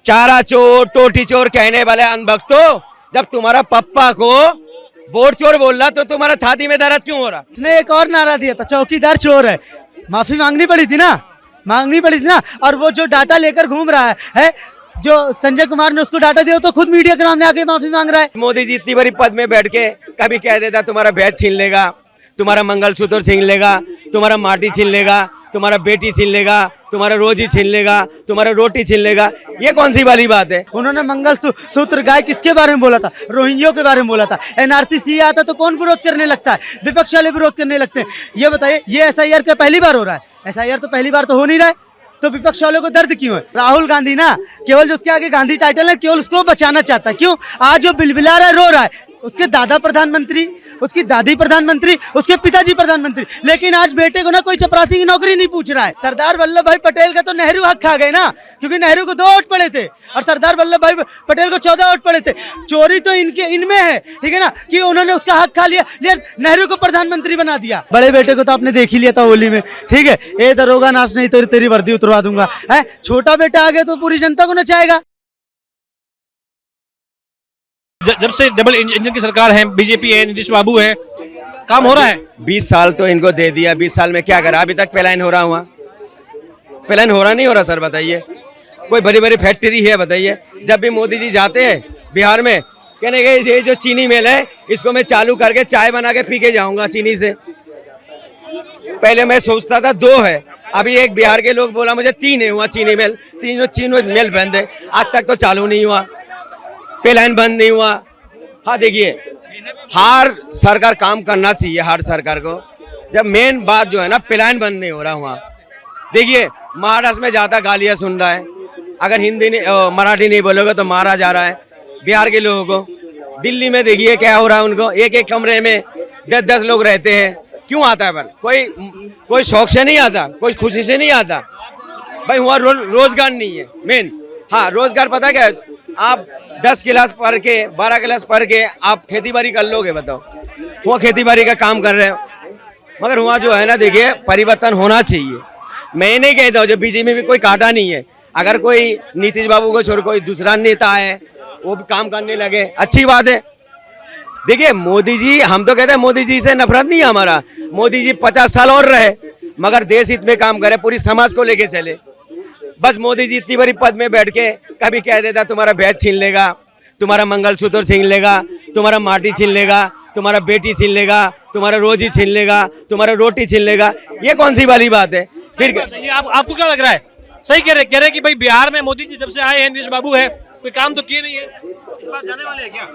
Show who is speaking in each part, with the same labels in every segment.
Speaker 1: चारा चोर टोटी चोर कहने वाले अनभक्तों, जब तुम्हारा पप्पा को वोट चोर बोल रहा तो तुम्हारा छाती में दर्द क्यों हो रहा?
Speaker 2: उसने एक और नारा दिया था, चौकीदार चोर है। माफी मांगनी पड़ी थी ना। और वो जो डाटा लेकर घूम रहा है जो संजय कुमार ने उसको डाटा दिया तो खुद मीडिया के सामने आके माफी मांग रहा है।
Speaker 1: मोदी जी इतनी बड़ी पद में बैठ के कभी कह देता तुम्हारा बैच छीन लेगा, तुम्हारा मंगलसूत्र छीन लेगा, तुम्हारा माटी छीन लेगा, तुम्हारा बेटी छीन लेगा, तुम्हारा रोजी छीन लेगा, तुम्हारा रोटी छीन लेगा। ये कौन सी वाली बात है?
Speaker 2: उन्होंने मंगलसूत्र गाय किसके बारे में बोला था? रोहिंग्यों के बारे में बोला था। एनआरसी आता तो कौन विरोध करने लगता है? विपक्ष वाले विरोध करने लगते हैं। ये बताइए, ये एसआईआर का पहली बार हो रहा है? एसआईआर तो पहली बार तो हो नहीं रहा है, तो विपक्ष वालों को दर्द क्यों है? राहुल गांधी ना केवल जो उसके आगे गांधी टाइटल है केवल उसको बचाना चाहता है। क्यों? आज जो बिलबिला रहा है, रो रहा है, उसके दादा प्रधानमंत्री, उसकी दादी प्रधानमंत्री, उसके पिताजी प्रधानमंत्री, लेकिन आज बेटे को ना कोई चपरासी की नौकरी नहीं पूछ रहा है। सरदार वल्लभ भाई पटेल का तो नेहरू हक खा गए ना, क्योंकि नेहरू को 2 वोट पड़े थे और सरदार वल्लभ भाई पटेल को 14 वोट पड़े थे। चोरी तो इनमें है, ठीक है ना, कि उन्होंने उसका हक खा लिया, नेहरू को प्रधानमंत्री बना दिया। बड़े बेटे को तो आपने देख ही लिया था होली में, ठीक है, ए दरोगा नाच नहीं तो तेरी वर्दी उतरवा दूंगा। है छोटा बेटा आ गया तो पूरी जनता को नचाएगा।
Speaker 3: जब से डबल इंजन की सरकार है, बीजेपी है, नीतीश बाबू है, काम हो रहा है।
Speaker 1: 20 साल तो इनको दे दिया, 20 साल में क्या करा? अभी तक पलायन हो रहा हुआ, पलायन हो रहा नहीं हो रहा? सर बताइए, कोई बड़ी बड़ी फैक्ट्री है बताइए? जब भी मोदी जी जाते हैं बिहार में, कहने गए ये जो चीनी मिल है इसको मैं चालू करके चाय बना के पी के जाऊंगा चीनी से। पहले मैं सोचता था 2 है, अभी एक बिहार के लोग बोला मुझे 3 है हुआ चीनी मिल, तीनों मिल बंद है, आज तक तो चालू नहीं हुआ, पेलाइन बंद नहीं हुआ। हाँ देखिए, हर सरकार काम करना चाहिए, हर सरकार को। जब मेन बात जो है ना, पेलाइन बंद नहीं हो रहा वहाँ। देखिए महाराष्ट्र में जाता गालियाँ सुन रहा है, अगर हिंदी नहीं मराठी नहीं बोलोगे तो मारा जा रहा है बिहार के लोगों को। दिल्ली में देखिए क्या हो रहा है, उनको एक कमरे में 10-10 लोग रहते हैं। क्यों आता है? पर कोई शौक से नहीं आता, कोई खुशी से नहीं आता भाई। वहाँ रोजगार नहीं है मेन। हाँ रोजगार पता क्या है, आप 10 क्लास पढ़ के 12 क्लास पढ़ के आप खेती बाड़ी कर लोगे? बताओ, वो खेती बाड़ी का काम कर रहे हो, मगर वहाँ जो है ना, देखिए परिवर्तन होना चाहिए। मैं नहीं कहता हूँ, जो बीजेपी में कोई काटा नहीं है, अगर कोई नीतीश बाबू को छोड़ कोई दूसरा नेता है वो भी काम करने लगे, अच्छी बात है। देखिए मोदी जी, हम तो कहते हैं मोदी जी से नफरत नहीं है हमारा, मोदी जी 50 साल और रहे मगर देश हित में काम करे, पूरी समाज को लेके चले। बस मोदी जी इतनी बड़ी पद में बैठ के कभी कह देता तुम्हारा बैच छीन लेगा, तुम्हारा मंगलसूत्र छीन लेगा, तुम्हारा माटी छीन लेगा, तुम्हारा बेटी छीन लेगा, तुम्हारा रोजी छीन लेगा, तुम्हारा रोटी छीन लेगा। ये कौन सी वाली बात है? फिर
Speaker 3: आपको क्या लग रहा है? सही कह रहे कि भाई बिहार में मोदी जी जब से आए हैं, नीतीश बाबू है, कोई काम तो किए नहीं है, इस बार जाने वाले हैं क्या?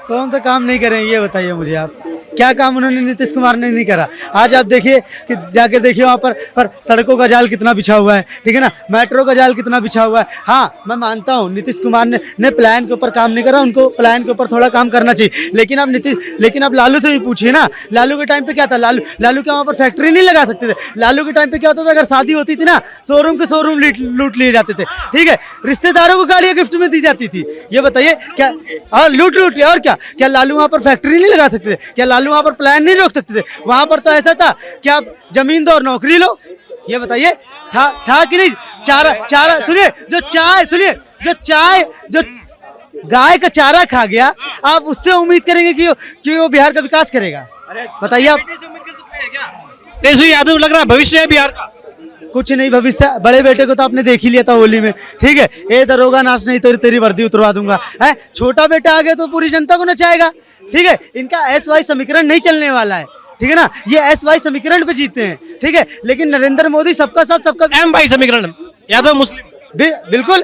Speaker 2: कौन सा काम नहीं करें ये बताइए मुझे आप, क्या काम उन्होंने नीतीश कुमार ने नहीं करा? आज आप देखिए कि जाके देखिए वहाँ पर सड़कों का जाल कितना बिछा हुआ है, ठीक है ना, मेट्रो का जाल कितना बिछा हुआ है। हाँ मैं मानता हूँ नीतीश कुमार ने प्लान के ऊपर काम नहीं करा, उनको प्लान के ऊपर थोड़ा काम करना चाहिए। लेकिन आप लालू से भी पूछिए ना, लालू के टाइम पे क्या था? लालू के वहाँ पर फैक्ट्री नहीं लगा सकते थे। लालू के टाइम पे क्या होता था, अगर शादी होती थी ना, शोरूम के शोरूम लूट लिए जाते थे, ठीक है, रिश्तेदारों को गाड़ियाँ गिफ्ट में दी जाती थी। ये बताइए क्या? हाँ लूट और क्या लालू वहाँ पर फैक्ट्री नहीं लगा सकते थे? क्या लालू वहाँ पर प्लान नहीं रोक सकते थे? वहाँ पर तो ऐसा था कि आप जमीन दो और नौकरी लो। ये बताइए था कि नहीं? चारा सुनिए, जो गाय का चारा खा गया, आप उससे उम्मीद करेंगे कि वो बिहार का विकास करेगा? बताइए आप।
Speaker 3: तेजस्वी यादव लग रहा है भविष्य है बिहार का?
Speaker 2: कुछ नहीं भविष्य, बड़े बेटे को तो आपने देख ही लिया था होली में, ठीक है, ए दरोगा नाच नहीं तो तेरी वर्दी उतरवा दूंगा। है छोटा बेटा आ गया तो पूरी जनता को नचाएगा, ठीक है। इनका SY समीकरण नहीं चलने वाला है, ठीक है ना, ये SY समीकरण पे जीतते हैं, ठीक है। लेकिन नरेंद्र मोदी सबका साथ सबका
Speaker 3: MY समीकरण, यादव मुस्लिम,
Speaker 2: बिल्कुल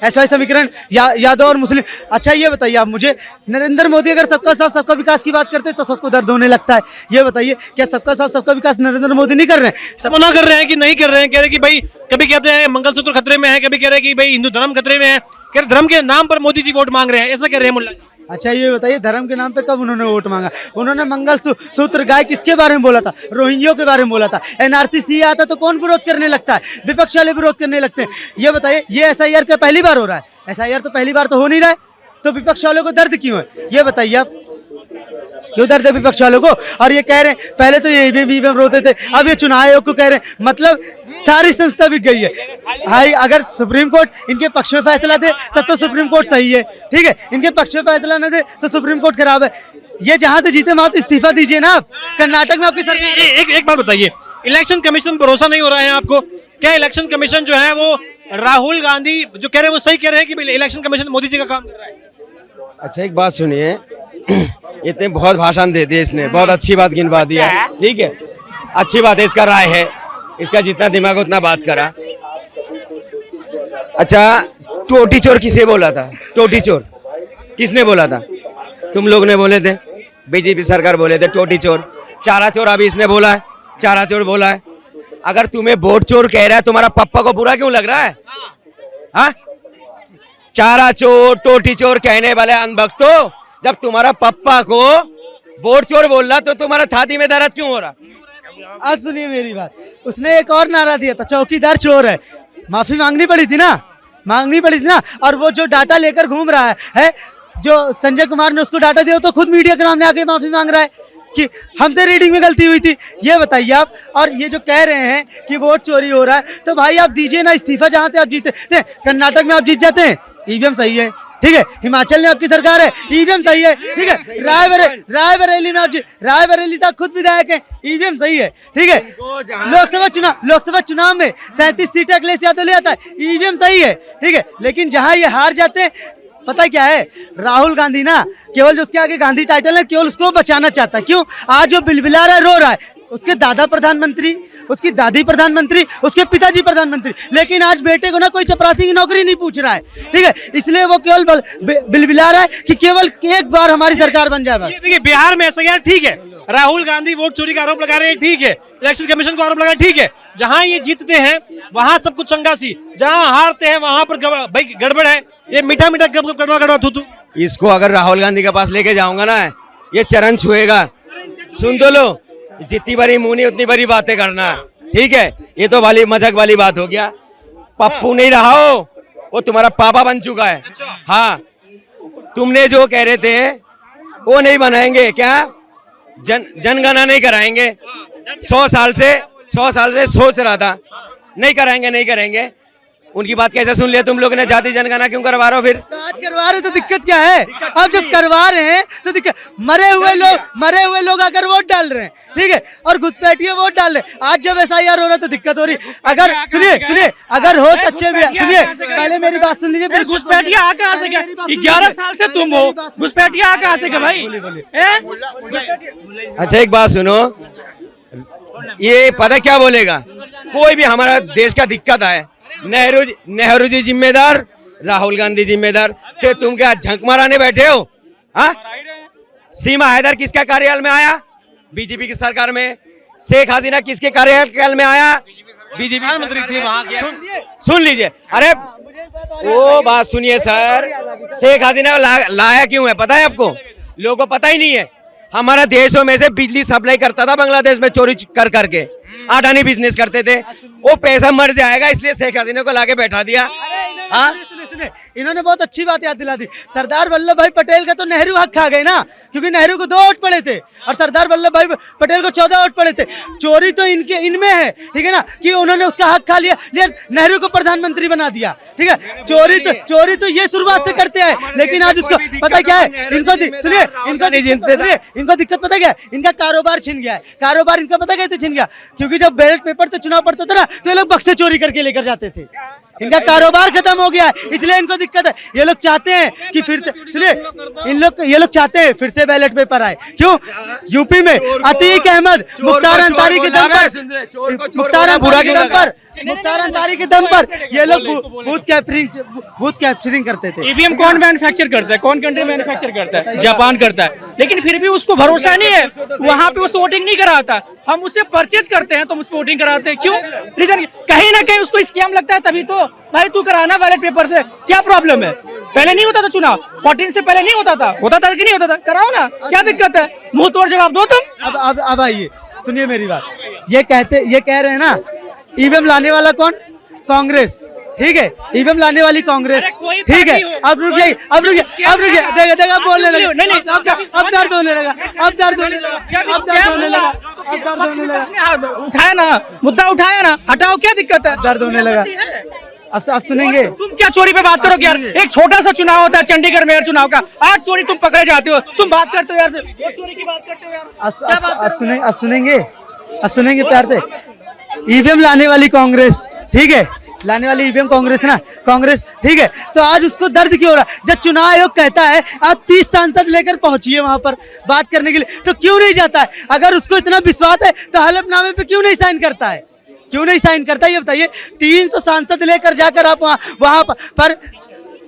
Speaker 2: SY समीकरण यादव और मुस्लिम। अच्छा ये बताइए आप मुझे, नरेंद्र मोदी अगर सबका साथ सबका विकास की बात करते हैं तो सबको दर्द होने लगता है। ये बताइए क्या सबका साथ सबका विकास नरेंद्र मोदी नहीं कर रहे हैं?
Speaker 3: सब मना कर रहे हैं कि नहीं कर रहे हैं, कह रहे हैं कि भाई, कभी कहते हैं मंगलसूत्र खतरे में है, कभी कह रहे हैं कि भाई हिंदू धर्म खतरे में है, कह रहे धर्म के नाम पर मोदी जी वोट मांग रहे हैं, ऐसा कह रहे हैं मुल्ला।
Speaker 2: अच्छा ये बताइए, धर्म के नाम पे कब उन्होंने वोट मांगा? उन्होंने मंगलसूत्र गाय किसके बारे में बोला था? रोहिंग्यों के बारे में बोला था। एनआरसी आता तो कौन विरोध करने लगता है? विपक्ष वाले विरोध करने लगते हैं। ये बताइए, ये एसआईआर का पहली बार हो रहा है? एसआईआर तो पहली बार तो हो नहीं रहा है, तो विपक्ष वालों को दर्द क्यों है? ये बताइए आप। क्यों दर्द है विपक्ष वालों को? और ये कह रहे हैं पहले तो ये ईवीएम रोते थे, अब ये चुनाव आयोग को कह रहे हैं, मतलब सारी संस्था बिक गई है। भाई अगर सुप्रीम कोर्ट इनके पक्ष में फैसला दे तब तो सुप्रीम कोर्ट सही है, ठीक है, इनके पक्ष में फैसला न दे तो सुप्रीम कोर्ट खराब है। ये जहां से जीते वहां से इस्तीफा दीजिए ना आप। कर्नाटक में आपकी सरकार
Speaker 3: एक बात बताइए, इलेक्शन कमीशन पर भरोसा नहीं हो रहा है आपको? क्या इलेक्शन कमीशन जो है वो राहुल गांधी जो कह रहे हैं वो सही कह रहे हैं कि इलेक्शन कमीशन मोदी जी का काम कर रहा है?
Speaker 1: अच्छा एक बात सुनिए, इतने बहुत भाषण दे दिए इसने, बहुत अच्छी बात गिनवा दिया, ठीक है, अच्छी बात है, इसका राय है, इसका जितना दिमाग उतना बात करा। अच्छा टोटी चोर किसे बोला था? टोटी चोर किसने बोला था? तुम लोग ने बोले थे, बीजेपी सरकार बोले थे टोटी चोर। चारा चोर अभी इसने बोला है, चारा चोर बोला है। अगर तुम्हें वोट चोर कह रहा है, तुम्हारा पप्पा को बुरा क्यों लग रहा है? हाँ, चारा चोर टोटी चोर कहने वाले अनभक्तों, जब तुम्हारा पप्पा को वोट चोर बोल रहा तो तुम्हारा छाती में दर्द क्यों हो रहा?
Speaker 2: आज सुनिए मेरी बात, उसने एक और नारा दिया था, चौकीदार चोर है। माफी मांगनी पड़ी थी ना, मांगनी पड़ी थी ना। और वो जो डाटा लेकर घूम रहा है जो संजय कुमार ने उसको डाटा दिया, तो खुद मीडिया के सामने आके माफी मांग रहा है कि हमसे रीडिंग में गलती हुई थी। ये बताइए आप। और ये जो कह रहे हैं कि वोट चोरी हो रहा है, तो भाई आप दीजिए ना इस्तीफा, जहां से आप जीते थे। कर्नाटक में आप जीत जाते हैं, ईवीएम सही है, ठीक है, हिमाचल में आपकी सरकार है, ईवीएम सही है, ठीक है, रायबरेली में आप रायबरेली तक खुद विधायक है, ईवीएम सही है, ठीक है, लोकसभा चुनाव में 37 सीटें अखिलेश यादव ले आता है, ईवीएम सही है, ठीक है। लेकिन जहां ये हार जाते हैं, पता क्या है, राहुल गांधी ना केवल जो उसके आगे गांधी टाइटल है, केवल उसको बचाना चाहता है। क्यों? आज जो बिलबिला रहा है, रो रहा है, उसके दादा प्रधानमंत्री, उसकी दादी प्रधानमंत्री, उसके पिताजी प्रधानमंत्री, लेकिन आज बेटे को ना कोई चपरासी की नौकरी नहीं पूछ रहा है, ठीक है। इसलिए वो केवल बिलबिला रहा है कि केवल एक बार हमारी सरकार बन जाए बस।
Speaker 3: देखिए बिहार में ऐसा यार, ठीक है, राहुल गांधी वोट चोरी का आरोप लगा रहे हैं, ठीक है, इलेक्शन कमीशन को आरोप लगा, ठीक है, जहां ये जीतते हैं वहां सब कुछ चंगा सी, जहां हारते हैं वहां पर भाई गड़बड़ है, ये मीठा मीठा गड़बड़ थू।
Speaker 1: इसको अगर राहुल गांधी के पास लेके जाऊंगा ना, ये चरण छुएगा। सुन तो लो, जितनी बड़ी मुंह नहीं उतनी बड़ी बातें करना, ठीक है। ये तो वाली मजाक वाली बात हो गया। पप्पू नहीं रहा हो, वो तुम्हारा पापा बन चुका है। हाँ, तुमने जो कह रहे थे वो नहीं बनाएंगे क्या? जनगणना नहीं कराएंगे। 100 साल से सोच रहा था, नहीं कराएंगे, नहीं करेंगे। उनकी बात कैसे सुन लिया तुम लोग ने? जाति जनगणना क्यों करवा रहे हो फिर?
Speaker 2: तो आज करवा रहे तो दिक्कत क्या है? अब जब करवा रहे हैं तो दिक्कत, मरे हुए लोग आकर वोट डाल रहे हैं, ठीक है, और घुसपैठिए वोट डाल रहे हैं। आज जब SIR हो रहा है तो दिक्कत हो रही। अगर सुनिए, अगर हो सच्चे भी, सुनिए पहले मेरी बात सुन लीजिए, फिर
Speaker 4: घुसपैठिया आ कहाँ से गया? 11 साल से तुम हो, घुसपैठिया आ कहाँ से गया भाई?
Speaker 1: अच्छा एक बात सुनो, ये पता क्या बोलेगा? कोई भी हमारा देश का दिक्कत है, नेहरू जी जिम्मेदार, राहुल गांधी जिम्मेदार थे। तुम क्या झंक माराने बैठे हो? हाँ, सीमा हैदर किसका कार्यकाल में आया? बीजेपी की सरकार में। शेख हसीना किसके कार्यकाल में आया? बीजेपी मंत्री थे वहां। सुन लीजिए, अरे वो बात सुनिए सर, शेख हसीना लाया क्यों है पता है आपको? लोगों को पता ही नहीं है। हमारा देशों में से बिजली सप्लाई करता था बांग्लादेश में चोरी कर करके, अडानी बिजनेस करते थे। वो पैसा मर जाएगा इसलिए शेख हसीना को लाके बैठा दिया। हाँ,
Speaker 2: सुने, इन्होंने बहुत अच्छी बात याद दिला दी। सरदार वल्लभ भाई पटेल का तो नेहरू हक खा गए ना, क्योंकि नेहरू को 2 वोट पड़े थे और सरदार वल्लभ भाई पटेल को 14 वोट पड़े थे। चोरी तो इनमें है, ठीक है ना, कि उन्होंने उसका हक खा लिया, नेहरू को प्रधानमंत्री बना दिया, ठीक है। चोरी तो ये शुरुआत से करते हैं, लेकिन आज उसको पता क्या है, इनको दिक्कत पता क्या है? इनका कारोबार छिन गया है। कारोबार इनका पता कैसे छिन गया? क्योंकि जब बैलेट पेपर तो चुनाव पड़ता था ना, तो ये लोग बक्से चोरी करके लेकर जाते थे। इनका कारोबार खत्म हो गया है, इसलिए इनको दिक्कत है। ये लोग चाहते हैं कि फिर सुनिए, ये लोग चाहते हैं फिर से बैलेट पेपर आए। क्यों? यूपी में अतीक अहमद मुख्तार अंसारी के दम पर ये लोग बूथ कैप्चरिंग करते थे।
Speaker 4: ईवीएम कौन मैन्युफैक्चर करता है? कौन कंट्री मैन्युफैक्चर करता है? जापान करता है। लेकिन फिर भी उसको भरोसा नहीं है, वहां पे उस वोटिंग नहीं कराता। हम उससे परचेज करते हैं तो हम उस वोटिंग कराते हैं। क्यों? रीजन कहीं ना कहीं उसको स्कैम लगता है, तभी तो भाई तू कराना बैलेट पेपर से, क्या प्रॉब्लम है? पहले नहीं होता था चुनाव, 14 से पहले नहीं होता था कि नहीं होता था? कराओ ना, क्या दिक्कत है? मुंह तोड़ जवाब दो तुम।
Speaker 2: अब आइए सुनिए मेरी बात। ये कह रहे हैं ना ईवीएम लाने वाला कौन? कांग्रेस। ठीक है, ईवीएम लाने वाली कांग्रेस,
Speaker 4: अरे कोई
Speaker 2: ठीक है।
Speaker 4: पार्टी हो,
Speaker 2: अब रुक जाइए, अब रुक जाइए, अब रुक जाइए, देखा देखा बोलने लगे, अब दर्द होने लगा, अब दर्द होने लगा, अब दर्द होने लगा, अब दर्द होने लगा,
Speaker 4: उठाया ना, मुद्दा उठाया ना, हटाओ, क्या दिक्कत है?
Speaker 2: दर्द होने लगा। अब सुनेंगे।
Speaker 4: तुम क्या चोरी पे बात करोगे यार? एक छोटा सा चुनाव होता है चंडीगढ़ मेयर चुनाव का, आज चोरी तुम पकड़े जाते हो, तुम बात करते हो यार, वो चोरी की बात करते हो यार, क्या बात
Speaker 2: अब सुनेंगे, अब सुनेंगे प्यार से। ईवीएम लाने वाली कांग्रेस, ठीक है, लाने वाली ईवीएम कांग्रेस ना, कांग्रेस, ठीक है। तो आज उसको दर्द क्यों हो रहा है? जब चुनाव आयोग कहता है आप 30 सांसद लेकर पहुंचिए वहां पर बात करने के लिए, तो क्यों नहीं जाता है? अगर उसको इतना विश्वास है तो हलफनामे पे क्यों नहीं साइन करता है? क्यों नहीं साइन करता, ये बताइए। 300 सांसद लेकर जाकर आप वहां पर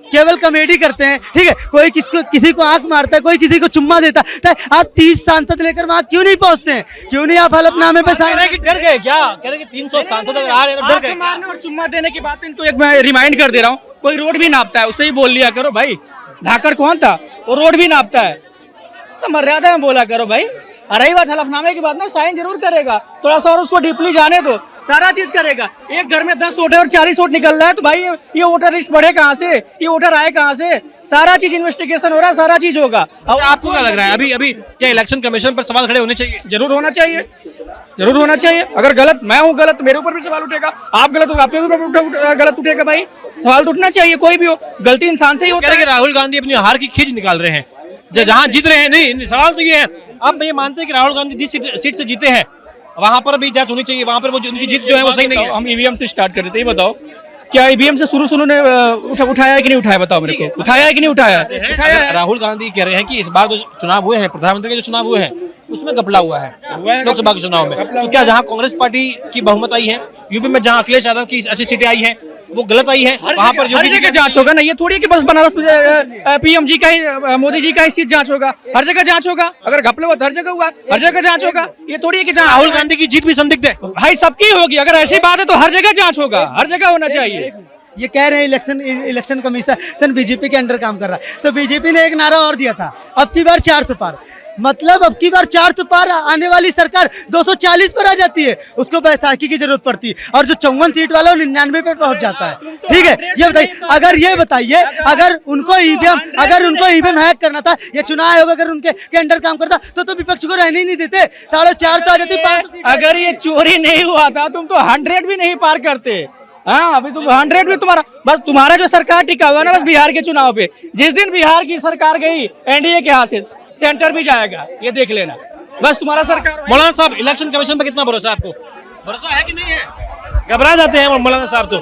Speaker 2: केवल कॉमेडी करते हैं, ठीक है। कोई किसी को आंख मारता है, कोई किसी को चुम्मा देता है। आप 30 सांसद लेकर वहां क्यों नहीं पहुंचते हैं? क्यों नहीं आप हलफनामे पे
Speaker 3: कह रहे हैं कि डर गए क्या? कह रहे हैं कि 300 सांसद अगर आ रहे हैं तो डर गए
Speaker 4: आंखें मारने और चुम्मा देने की बात इनको एक मैं रिमाइंड कर दे रहा हूँ, कोई रोड भी नापता है उससे ही बोल लिया करो भाई। धाकड़ कौन था? वो रोड भी नापता है, तो मर्यादा में बोला करो भाई। और रही बात हलफनामे की बात ना, साइन जरूर करेगा, थोड़ा सा और उसको डीपली जाने दो, सारा चीज करेगा। एक घर में 10 वोट है और 40 वोट निकल रहा है, तो भाई ये वोटर लिस्ट बढ़े कहाँ से, ये वोटर आए कहाँ से? सारा चीज इन्वेस्टिगेशन हो रहा है, सारा चीज होगा।
Speaker 3: अब आपको क्या लग रहा है अभी क्या इलेक्शन कमीशन पर सवाल खड़े होने चाहिए?
Speaker 4: जरूर होना चाहिए, जरूर होना चाहिए। अगर गलत मैं हूँ, गलत मेरे ऊपर भी सवाल उठेगा, आप गलत हो आपके ऊपर गलत उठेगा भाई। सवाल तो उठना चाहिए, कोई भी हो, गलती इंसान से ही होता
Speaker 3: कह रहे
Speaker 4: है।
Speaker 3: हैं कि राहुल गांधी अपनी हार की खींच निकाल रहे हैं जहां जीत रहे हैं। नहीं, सवाल तो ये है, आप ये मानते हैं कि राहुल गांधी जिस सीट से जीते हैं वहां पर भी जांच होनी चाहिए, वहां पर वो उनकी जीत जो है वो सही नहीं है।
Speaker 4: हम ईवीएम से स्टार्ट कर देते हैं, बताओ क्या ईवीएम से शुरू ने उठाया है कि नहीं उठाया? बताओ मेरे को, उठाया है कि नहीं उठाया? उठाया है।
Speaker 3: राहुल गांधी कह रहे हैं कि इस बार जो चुनाव हुए हैं, प्रधानमंत्री के जो चुनाव हुए हैं, उसमें घपला हुआ है लोकसभा के चुनाव में। तो क्या जहां कांग्रेस पार्टी की बहुमत आई है, यूपी में जहां अखिलेश यादव की अच्छी सीटें आई हैं, वो गलत आई है, वहां पर
Speaker 4: हर जगह जांच होगा ना, ये थोड़ी है कि बस बनारस पीएम जी का ही, मोदी जी का ही सीट जांच होगा, हर जगह जांच होगा। अगर घपले हुआ हर जगह हुआ, हर जगह जांच होगा। ये थोड़ी है कि
Speaker 3: राहुल गांधी की जीत भी संदिग्ध है।
Speaker 4: भाई सबकी होगी, अगर ऐसी बात है तो हर जगह जांच होगा, हर जगह होना चाहिए।
Speaker 2: ये कह रहे हैं इलेक्शन कमीशन बीजेपी के अंडर काम कर रहा है, तो बीजेपी ने एक नारा और दिया था, अब की बार 400 पार। मतलब अब की बार 400 पार आने वाली सरकार 240 पर आ जाती है, उसको बैसाखी की जरूरत पड़ती है, और जो 54 सीट वाला वो 99 पर पहुंच जाता है। ठीक है, ये बताइए अगर उनको ईवीएम हैक करना था, ये चुनाव आयोग अगर उनके अंडर काम करता तो विपक्ष को रहने ही नहीं देते। 450 आ जाती, 500।
Speaker 4: अगर ये चोरी नहीं हुआ था तुम तो 100 भी नहीं पार करते। हाँ, अभी तुम 100 भी तुम्हारा जो सरकार टिका हुआ ना बस बिहार के चुनाव पे। जिस दिन बिहार की सरकार गई एनडीए के हाथ से, सेंटर भी जाएगा, ये देख लेना। बस तुम्हारा सरकार।
Speaker 3: मौलाना साहब, इलेक्शन कमीशन पर कितना भरोसा है आपको? भरोसा है कि नहीं है? घबरा जाते हैं मौलाना साहब तो।